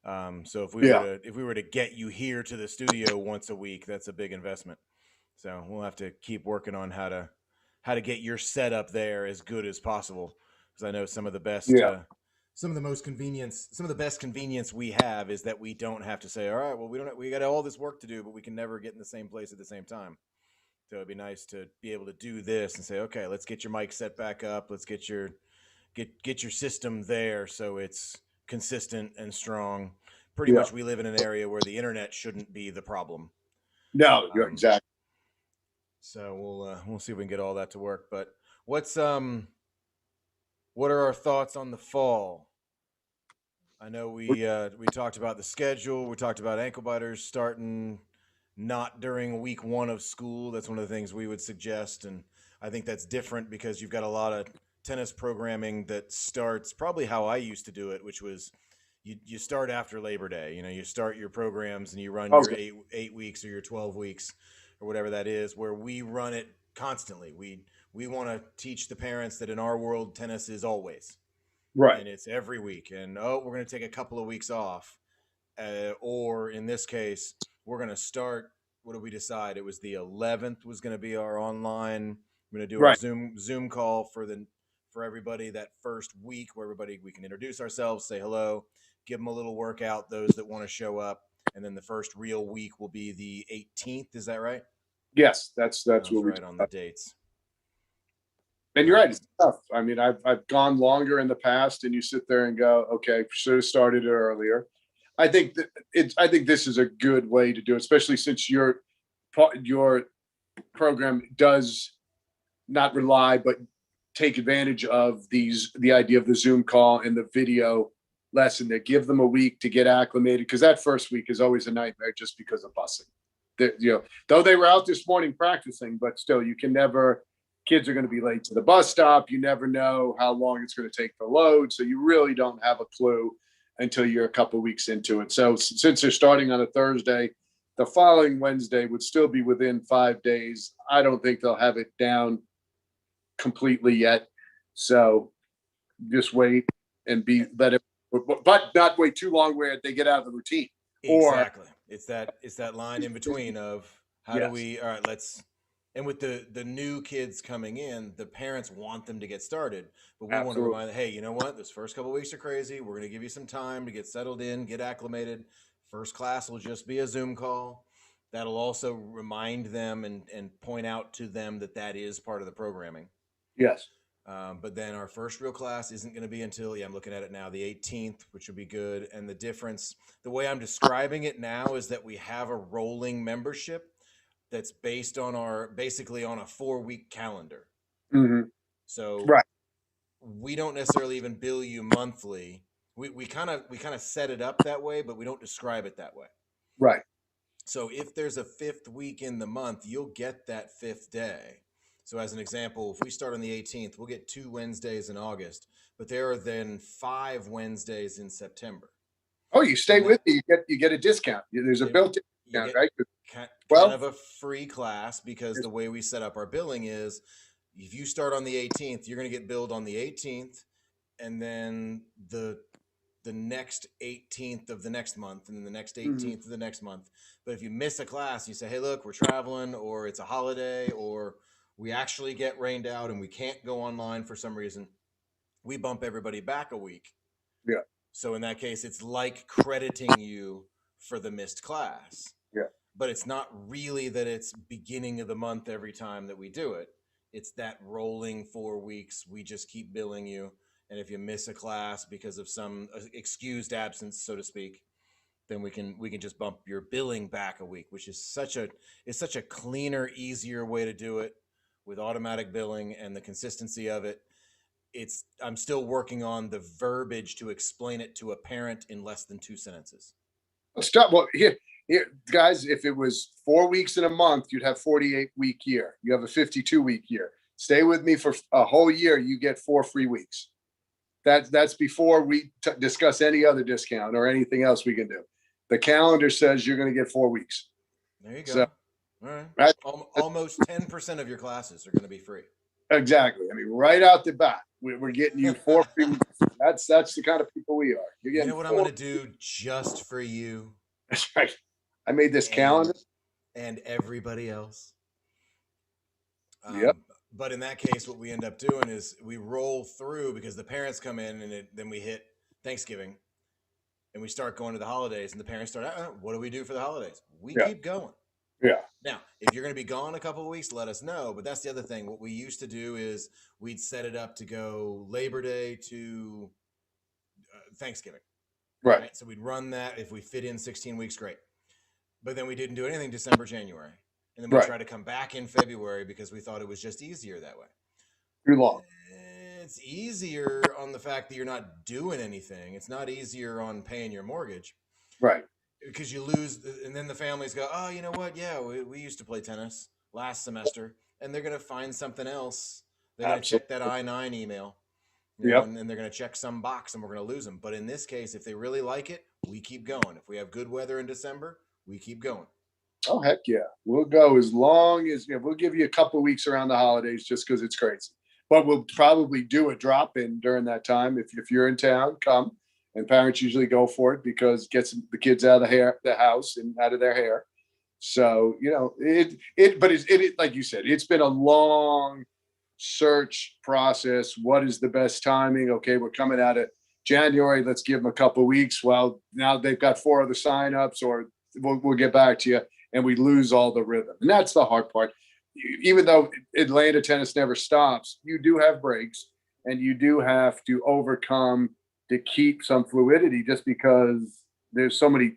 Speaker 1: So if we were to get you here to the studio once a week, that's a big investment. So we'll have to keep working on how to get your setup there as good as possible. Because I know some of the best, some of the best convenience we have is that we don't have to say, all right, well, we got all this work to do, but we can never get in the same place at the same time. So it'd be nice to be able to do this and say, okay, let's get your mic set back up. Let's get your system there so it's consistent and strong. Pretty much we live in an area where the internet shouldn't be the problem.
Speaker 2: No, you're exactly.
Speaker 1: So we'll see if we can get all that to work. But what are our thoughts on the fall? I know we talked about the schedule. We talked about ankle biters starting not during week 1 of school. That's one of the things we would suggest, and I think that's different because you've got a lot of tennis programming that starts probably how I used to do it, which was you start after Labor Day. You start your programs and you run your 8 weeks or your 12 weeks or whatever that is, where we run it constantly. We want to teach the parents that in our world, tennis is always.
Speaker 2: Right.
Speaker 1: And it's every week. And, we're going to take a couple of weeks off. Or in this case, we're going to start, what did we decide? It was the 11th was going to be our online. We're going to do our Zoom call for everybody that first week where we can introduce ourselves, say hello, give them a little workout, those that want to show up. and then the first real week will be the 18th. Is that right?
Speaker 2: Yes, that's
Speaker 1: I
Speaker 2: what
Speaker 1: was
Speaker 2: we.
Speaker 1: right on the dates.
Speaker 2: And you're right,
Speaker 1: Um,
Speaker 2: it's tough. I mean, I've gone longer in the past, and you sit there and go, okay, should have started it earlier. I think that I think this is a good way to do it, especially since your program does not rely, but take advantage of the idea of the Zoom call and the video lesson. That give them a week to get acclimated, because that first week is always a nightmare just because of busing. Though they were out this morning practicing, but still, you can never. Kids are going to be late to the bus stop. You never know how long it's going to take to load, so you really don't have a clue until you're a couple of weeks into it. So since they're starting on a Thursday, the following Wednesday would still be within 5 days. I don't think they'll have it down completely yet. So just wait and let it, but not wait too long where they get out of the routine. Or
Speaker 1: exactly. It's that line in between of how do
Speaker 2: yes,
Speaker 1: we, all right, let's, and with the new kids coming in, the parents want them to get started, but we want to
Speaker 2: absolutely.
Speaker 1: remind them, hey, you know what? This first couple weeks are crazy. We're going to give you some time to get settled in, get acclimated. First class will just be a Zoom call. That'll also remind them and point out to them that that is part of the programming.
Speaker 2: Yes.
Speaker 1: But then our first real class isn't going to be until, yeah, I'm looking at it now, the 18th, which will be good. And the difference, the way I'm describing it now is that we have a rolling membership that's based on basically on a 4-week calendar.
Speaker 2: Mm-hmm.
Speaker 1: So
Speaker 2: Right.
Speaker 1: we don't necessarily even bill you monthly. We kind of set it up that way, but we don't describe it that way.
Speaker 2: Right.
Speaker 1: So if there's a fifth week in the month, you'll get that fifth day. So as an example, if we start on the 18th, we'll get 2 Wednesdays in August, but there are then 5 Wednesdays in September.
Speaker 2: Oh, you stay
Speaker 1: And that
Speaker 2: with me, you get a discount. There's a
Speaker 1: it,
Speaker 2: built-in
Speaker 1: you
Speaker 2: discount,
Speaker 1: get
Speaker 2: right?
Speaker 1: kind
Speaker 2: Well,
Speaker 1: of a free class because the way we set up our billing is if you start on the 18th, you're going to get billed on the 18th and then the next 18th of the next month and then the next
Speaker 2: mm-hmm.
Speaker 1: 18th of the next month. But if you miss a class, you say, hey, look, we're traveling or it's a holiday or we actually get rained out and we can't go online for some reason, we bump everybody back a week.
Speaker 2: Yeah.
Speaker 1: So in that case, it's like crediting you for the missed class.
Speaker 2: Yeah.
Speaker 1: But it's not really that it's beginning of the month every time that we do it. It's that rolling 4 weeks. We just keep billing you. And if you miss a class because of some excused absence, so to speak, then we can just bump your billing back a week, which is such a cleaner, easier way to do it with automatic billing and the consistency of it. I'm still working on the verbiage to explain it to a parent in less than 2 sentences.
Speaker 2: Stop. Well, here, guys. If it was 4 weeks in a month, you'd have 48-week year. You have a 52-week year. Stay with me for a whole year. You get 4 free weeks. That's before we discuss any other discount or anything else we can do. The calendar says you're going to get 4 weeks.
Speaker 1: There you
Speaker 2: So
Speaker 1: go. All right.
Speaker 2: right,
Speaker 1: Almost 10% of your classes are going to be free.
Speaker 2: exactly. I mean, right out the bat, we're getting you 4 free weeks. That's the kind of people we are. You're
Speaker 1: You
Speaker 2: getting
Speaker 1: know what I'm
Speaker 2: four.
Speaker 1: going to do just for you?
Speaker 2: That's right. I made this
Speaker 1: and
Speaker 2: calendar.
Speaker 1: and everybody else.
Speaker 2: Yep.
Speaker 1: But in that case, what we end up doing is we roll through because the parents come in and then we hit Thanksgiving and we start going to the holidays and the parents start, what do we do for the holidays? We
Speaker 2: Yeah.
Speaker 1: keep going.
Speaker 2: Yeah.
Speaker 1: Now, if you're going to be gone a couple of weeks, let us know. But that's the other thing. What we used to do is we'd set it up to go Labor Day to Thanksgiving.
Speaker 2: Right.
Speaker 1: So we'd run that. If we fit in 16 weeks, great. But then we didn't do anything December, January. And then we
Speaker 2: Right.
Speaker 1: tried to come back in February because we thought it was just easier that way.
Speaker 2: Too long.
Speaker 1: It's easier on the fact that you're not doing anything. It's not easier on paying your mortgage.
Speaker 2: Right.
Speaker 1: Because you lose, and then the families go, oh, you know what? Yeah, we used to play tennis last semester, and they're going to find something else. They're going to check that I-9 email,
Speaker 2: Yep.
Speaker 1: and they're going to check some box, and we're going to lose them. But in this case, if they really like it, we keep going. If we have good weather in December, we keep going.
Speaker 2: Oh, heck yeah. We'll go as long as, we'll give you a couple of weeks around the holidays just because it's crazy. But we'll probably do a drop in during that time. If you're in town, come. And parents usually go for it because it gets the kids out of the house and out of their hair. So, but like you said, it's been a long search process. What is the best timing? Okay, we're coming out of January. Let's give them a couple of weeks. Well, now they've got 4 other signups, or we'll get back to you, and we lose all the rhythm. And that's the hard part. Even though Atlanta tennis never stops, you do have breaks, and you do have to overcome to keep some fluidity, just because there's so many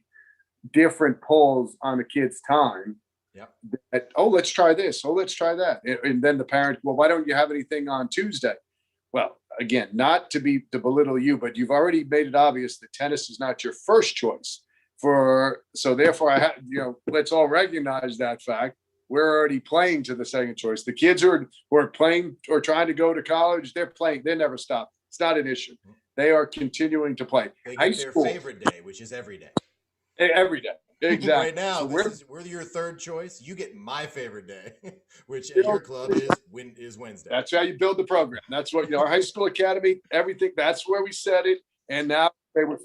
Speaker 2: different pulls on the kid's time.
Speaker 1: Yep.
Speaker 2: That, oh, let's try this. Oh, let's try that. And then the parent, well, why don't you have anything on Tuesday? Well, again, not to belittle you, but you've already made it obvious that tennis is not your first choice. So therefore, let's all recognize that fact. We're already playing to the second choice. The kids who are playing or trying to go to college, they're playing. They never stop. It's not an issue. They are continuing to play.
Speaker 1: They get their favorite day, which is every day.
Speaker 2: Every day. Exactly.
Speaker 1: Right now, so we're your third choice. You get my favorite day, which at your club is Wednesday.
Speaker 2: That's how you build the program. That's what our high school academy, everything. That's where we set it, and now they were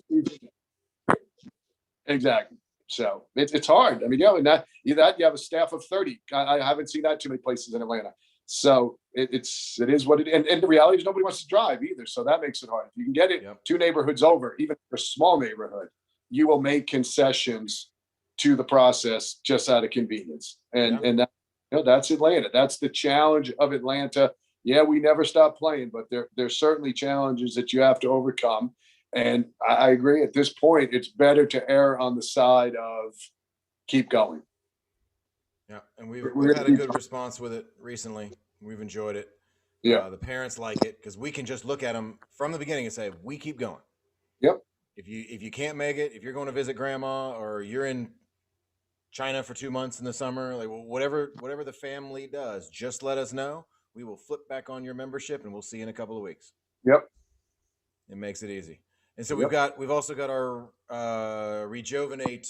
Speaker 2: exactly. So it's hard. I mean, and you have a staff of 30. I haven't seen that too many places in Atlanta. So it is what it is. And the reality is nobody wants to drive either. So that makes it hard. If you can get it 2 neighborhoods over, even for a small neighborhood, you will make concessions to the process just out of convenience. And that's Atlanta. That's the challenge of Atlanta. Yeah, we never stop playing, but there's certainly challenges that you have to overcome. And I agree, at this point, it's better to err on the side of keep going.
Speaker 1: Yeah, and we've had a good response with it recently. We've enjoyed it.
Speaker 2: Yeah,
Speaker 1: the parents like it because we can just look at them from the beginning and say, we keep going.
Speaker 2: Yep.
Speaker 1: If you can't make it, if you're going to visit grandma or you're in China for 2 months in the summer, like whatever the family does, just let us know. We will flip back on your membership and we'll see you in a couple of weeks.
Speaker 2: Yep.
Speaker 1: It makes it easy. And so we've also got our Rejuvenate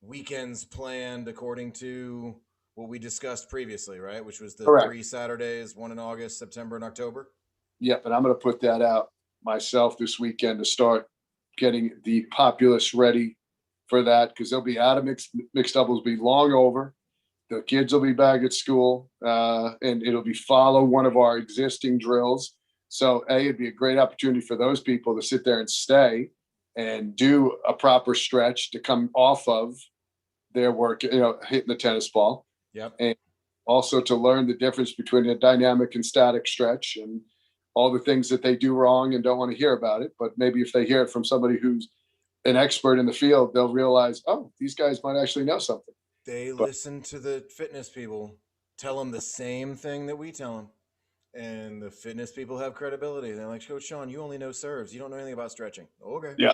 Speaker 1: weekends planned according to what we discussed previously, right? Which was the
Speaker 2: Correct.
Speaker 1: 3 Saturdays, one in August, September, and October.
Speaker 2: Yep. And I'm going to put that out myself this weekend to start getting the populace ready for that, because they'll be out of mixed doubles, be long over. The kids will be back at school, and it'll be follow one of our existing drills. So it'd be a great opportunity for those people to sit there and stay and do a proper stretch to come off of their work, hitting the tennis ball.
Speaker 1: Yep.
Speaker 2: And also to learn the difference between a dynamic and static stretch and all the things that they do wrong and don't want to hear about it. But maybe if they hear it from somebody who's an expert in the field, they'll realize, oh, these guys might actually know something.
Speaker 1: They listen to the fitness people, tell them the same thing that we tell them. And the fitness people have credibility. They're like, Coach Shaun, you only know serves. You don't know anything about stretching. Okay.
Speaker 2: Yeah.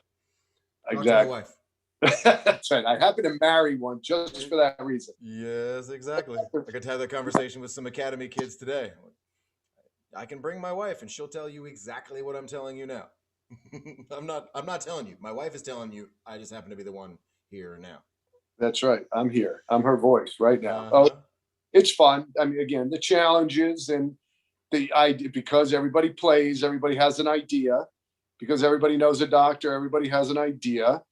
Speaker 2: Exactly.
Speaker 1: Talk to my
Speaker 2: wife. That's right. I happen to marry one just for that reason.
Speaker 1: Yes, exactly. I could have that conversation with some academy kids today. I can bring my wife and she'll tell you exactly what I'm telling you now. I'm not telling you. My wife is telling you. I just happen to be the one here now.
Speaker 2: That's right. I'm here. I'm her voice right now. Oh, it's fun. I mean, again, the challenges and the idea, because everybody plays, everybody has an idea, because everybody knows a doctor, everybody has an idea,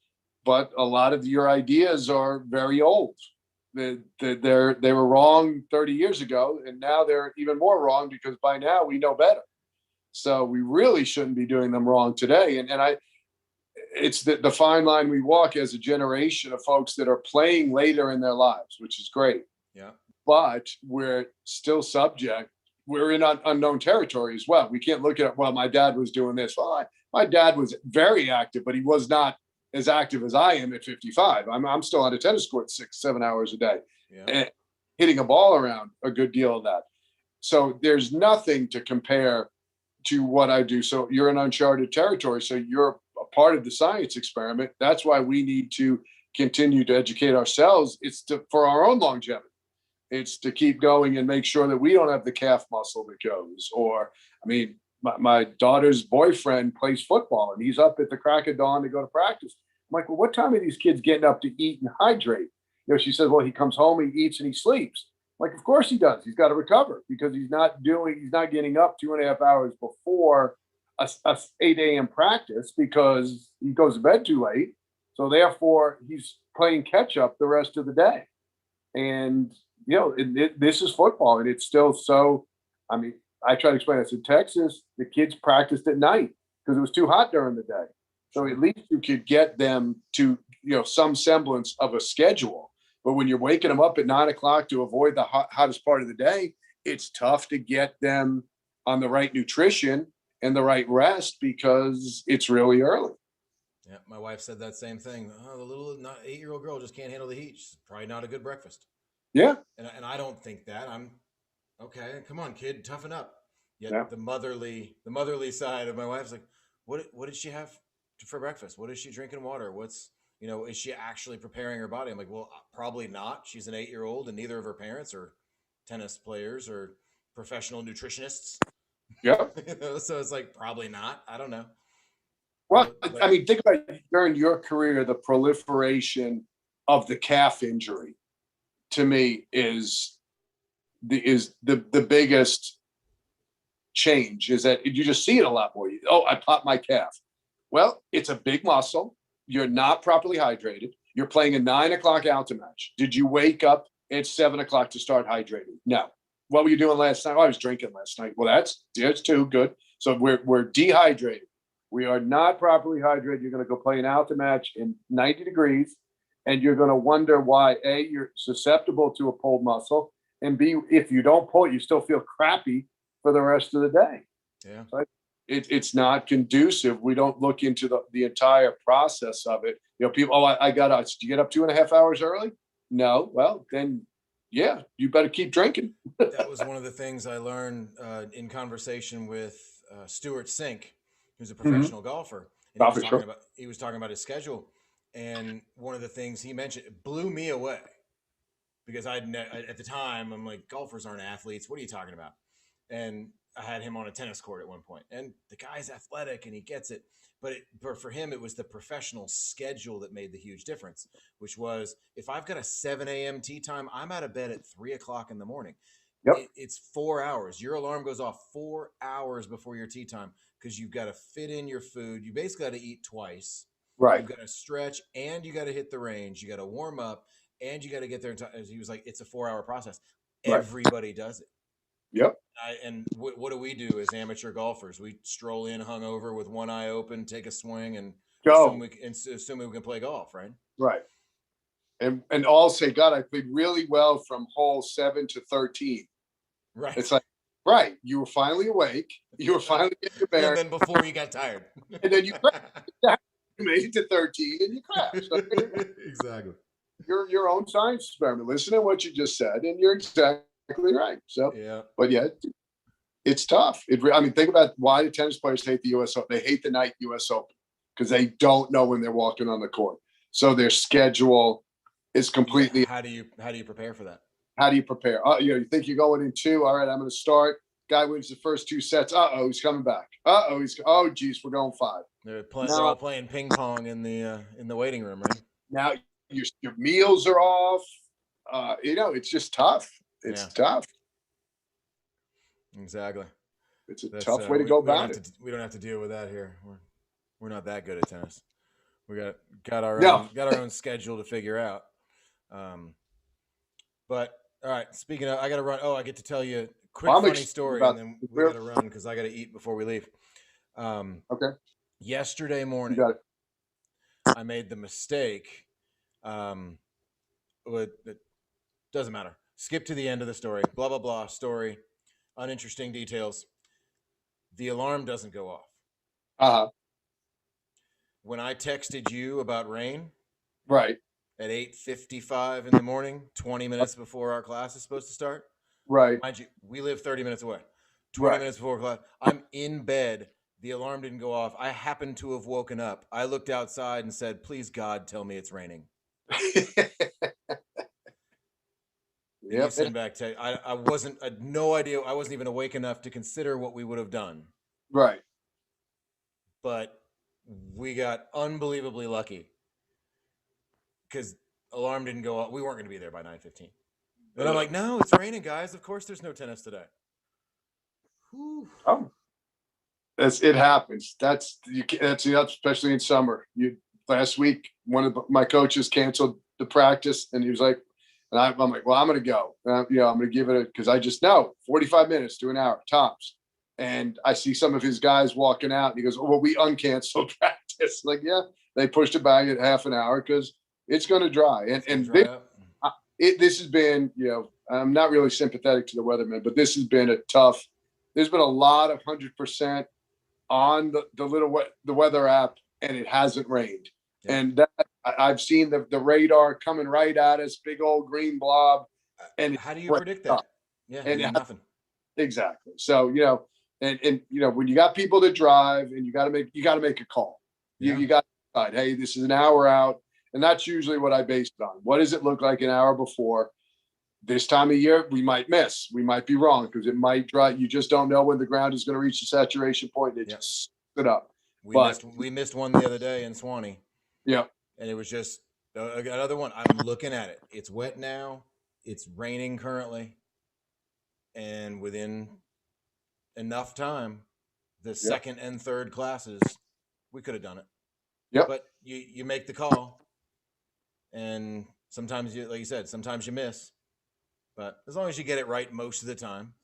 Speaker 2: but a lot of your ideas are very old. They were wrong 30 years ago, and now they're even more wrong because by now we know better. So we really shouldn't be doing them wrong today. And it's the fine line we walk as a generation of folks that are playing later in their lives, which is great.
Speaker 1: Yeah.
Speaker 2: But we're still subject. We're in unknown territory as well. We can't look at, well, my dad was doing this. Well, my dad was very active, but he was not as active as I am at 55. I'm still on a tennis court 6-7 hours a day, and hitting a ball around a good deal of that. So there's nothing to compare to what I do. So you're in uncharted territory. So you're a part of the science experiment. That's why we need to continue to educate ourselves. It's for our own longevity. It's to keep going and make sure that we don't have the calf muscle that goes. Or, I mean, my daughter's boyfriend plays football and he's up at the crack of dawn to go to practice. I'm like, well, what time are these kids getting up to eat and hydrate? She says, well, he comes home, he eats and he sleeps. I'm like, of course he does. He's got to recover because he's not getting up 2.5 hours before a 8 a.m. practice because he goes to bed too late. So therefore he's playing catch up the rest of the day. And, this is football and it's still so, I mean, I try to explain this in Texas, the kids practiced at night because it was too hot during the day. So at least you could get them to some semblance of a schedule. But when you're waking them up at 9 o'clock to avoid the hottest part of the day, it's tough to get them on the right nutrition and the right rest because it's really early.
Speaker 1: Yeah, my wife said that same thing. Oh, the little 8-year-old girl just can't handle the heat. She's probably not a good breakfast.
Speaker 2: Yeah.
Speaker 1: And I don't think that. I'm okay. Come on, kid, toughen up. Yet
Speaker 2: Yeah.
Speaker 1: the motherly side of my wife's like, what did she have for breakfast? What is she drinking water? What's is she actually preparing her body? I'm like, well, probably not. She's an 8-year-old, and neither of her parents are tennis players or professional nutritionists.
Speaker 2: Yeah.
Speaker 1: So it's like probably not. I don't know.
Speaker 2: Well, I mean, think about during your career, the proliferation of the calf injury to me is the biggest change is that you just see it a lot more. Oh, I popped my calf. Well, it's a big muscle. You're not properly hydrated. You're playing a 9 o'clock Alta match. Did you wake up at 7 o'clock to start hydrating? No. What were you doing last night? Oh, I was drinking last night. Well, that's too good. So we're dehydrated. We are not properly hydrated. You're going to go play an Alta match in 90 degrees, and you're going to wonder why, A, you're susceptible to a pulled muscle, and B, if you don't pull it, you still feel crappy for the rest of the day.
Speaker 1: Yeah.
Speaker 2: So it's not conducive. We don't look into the entire process of it. People, did you get up 2.5 hours early? No. Well, then, yeah, you better keep drinking.
Speaker 1: That was one of the things I learned in conversation with Stuart Sink, who's a professional golfer. And he was talking about his schedule. And one of the things he mentioned blew me away because at the time, I'm like, golfers aren't athletes. What are you talking about? And I had him on a tennis court at one point, and the guy's athletic and he gets it. But for him, it was the professional schedule that made the huge difference, which was if I've got a 7 a.m. tee time, I'm out of bed at 3 o'clock in the morning.
Speaker 2: Yep.
Speaker 1: It's 4 hours. Your alarm goes off 4 hours before your tee time because you've got to fit in your food. You basically got to eat twice.
Speaker 2: Right.
Speaker 1: You've got to stretch and you got to hit the range. You got to warm up and you got to get there in time. He was like, it's a 4-hour process. Right. Everybody does it.
Speaker 2: Yep.
Speaker 1: And what do we do as amateur golfers? We stroll in hungover with one eye open, take a swing, and
Speaker 2: go.
Speaker 1: Assuming we can play golf, right?
Speaker 2: Right. And all say, God, I played really well from hole 7 to 13.
Speaker 1: Right.
Speaker 2: It's like, right. You were finally awake. You were finally getting your bearings.
Speaker 1: And then before you got tired.
Speaker 2: And then you made it to 13 and you crashed. So
Speaker 1: exactly.
Speaker 2: You're your own science experiment. Listen to what you just said, and you're exactly right. So,
Speaker 1: yeah.
Speaker 2: But yeah, it's tough. Think about why the tennis players hate the U.S. Open. They hate the night U.S. Open because they don't know when they're walking on the court. So their schedule is completely.
Speaker 1: Yeah. How do you prepare for that?
Speaker 2: How do you prepare? You think you're going in 2. All right, I'm going to start. Guy wins the first 2 sets. He's coming back. Geez, we're going 5.
Speaker 1: They're all playing ping pong in the waiting room, right?
Speaker 2: Now your meals are off. It's just tough. It's tough.
Speaker 1: Exactly.
Speaker 2: It's a tough way to go about it.
Speaker 1: We don't have to deal with that here. We're not that good at tennis. We got our own schedule to figure out. But all right, speaking of, I got to run. I get to tell you a quick funny story, and then we got to run because I got to eat before we leave.
Speaker 2: Okay.
Speaker 1: Yesterday morning,
Speaker 2: you got it.
Speaker 1: I made the mistake. It doesn't matter. Skip to the end of the story. Blah blah blah. Story. Uninteresting details. The alarm doesn't go off. When I texted you about rain,
Speaker 2: right,
Speaker 1: at 8:55 in the morning, 20 minutes before our class is supposed to start.
Speaker 2: Right.
Speaker 1: Mind you, we live 30 minutes away. 20 minutes before class, I'm in bed. The alarm didn't go off. I happened to have woken up. I looked outside and said, "Please God, tell me it's raining." You send back text. I had no idea. I wasn't even awake enough to consider what we would have done.
Speaker 2: Right.
Speaker 1: But we got unbelievably lucky because alarm didn't go off. We weren't going to be there by 9:15. And I'm like, no, it's raining, guys. Of course there's no tennis today. Whew.
Speaker 2: Oh, it happens. That's especially in summer. Last week, one of my coaches canceled the practice, and he was like, and I'm like, well, I'm going to go. I'm going to give it because I just know 45 minutes to an hour tops. And I see some of his guys walking out, and he goes, "Oh, well, we uncanceled practice." practice. Like, yeah, they pushed it back at half an hour because it's going to dry. And
Speaker 1: Dry up.
Speaker 2: this has been, I'm not really sympathetic to the weathermen, but this has been a tough. There's been a lot of 100% on the weather app, and it hasn't rained.
Speaker 1: Yeah.
Speaker 2: And that I've seen the radar coming right at us, big old green blob. And
Speaker 1: how do you predict that? Yeah,
Speaker 2: and
Speaker 1: nothing.
Speaker 2: Exactly. So and when you got people that drive, and you got to make a call.
Speaker 1: Yeah.
Speaker 2: You got to decide, hey, this is an hour out, and that's usually what I base it on. What does it look like an hour before? This time of year, we might miss. We might be wrong because it might dry. You just don't know when the ground is going to reach the saturation point. It just stood up.
Speaker 1: We missed one the other day in Swanee.
Speaker 2: Yeah.
Speaker 1: And it was just another one. I'm looking at it. It's wet now. It's raining currently. And within enough time, the second and third classes, we could have done it.
Speaker 2: Yep.
Speaker 1: But you make the call. And sometimes like you said, sometimes you miss. But as long as you get it right most of the time.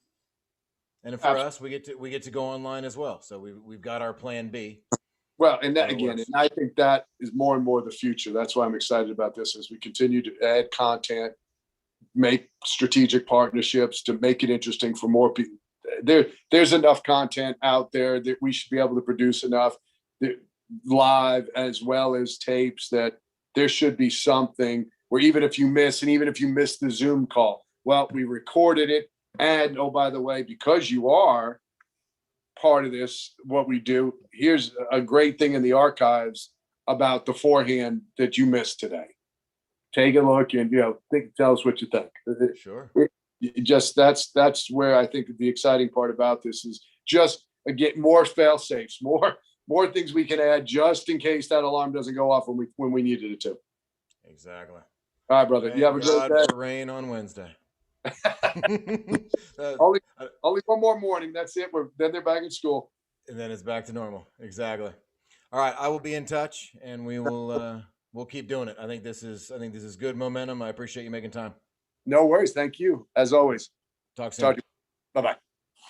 Speaker 1: And for us, we get to go online as well. So we've got our plan B.
Speaker 2: Well, and that again, and I think that is more and more the future. That's why I'm excited about this as we continue to add content, make strategic partnerships to make it interesting for more people. There's enough content out there that we should be able to produce enough live as well as tapes that there should be something where even if you miss the Zoom call, well, we recorded it. And oh, by the way, because you are part of this, what we do, here's a great thing in the archives about the forehand that you missed today. Take a look and tell us what you think.
Speaker 1: Sure.
Speaker 2: That's where I think the exciting part about this is just get more fail safes, more things we can add just in case that alarm doesn't go off when we needed it to.
Speaker 1: Exactly.
Speaker 2: All right, brother. You have a great day.
Speaker 1: For rain on Wednesday.
Speaker 2: Only one more morning. That's it. Then they're back in school.
Speaker 1: And then it's back to normal. Exactly. All right. I will be in touch, and we will we'll keep doing it. I think this is good momentum. I appreciate you making time.
Speaker 2: No worries. Thank you. As always.
Speaker 1: Talk soon.
Speaker 2: Bye-bye.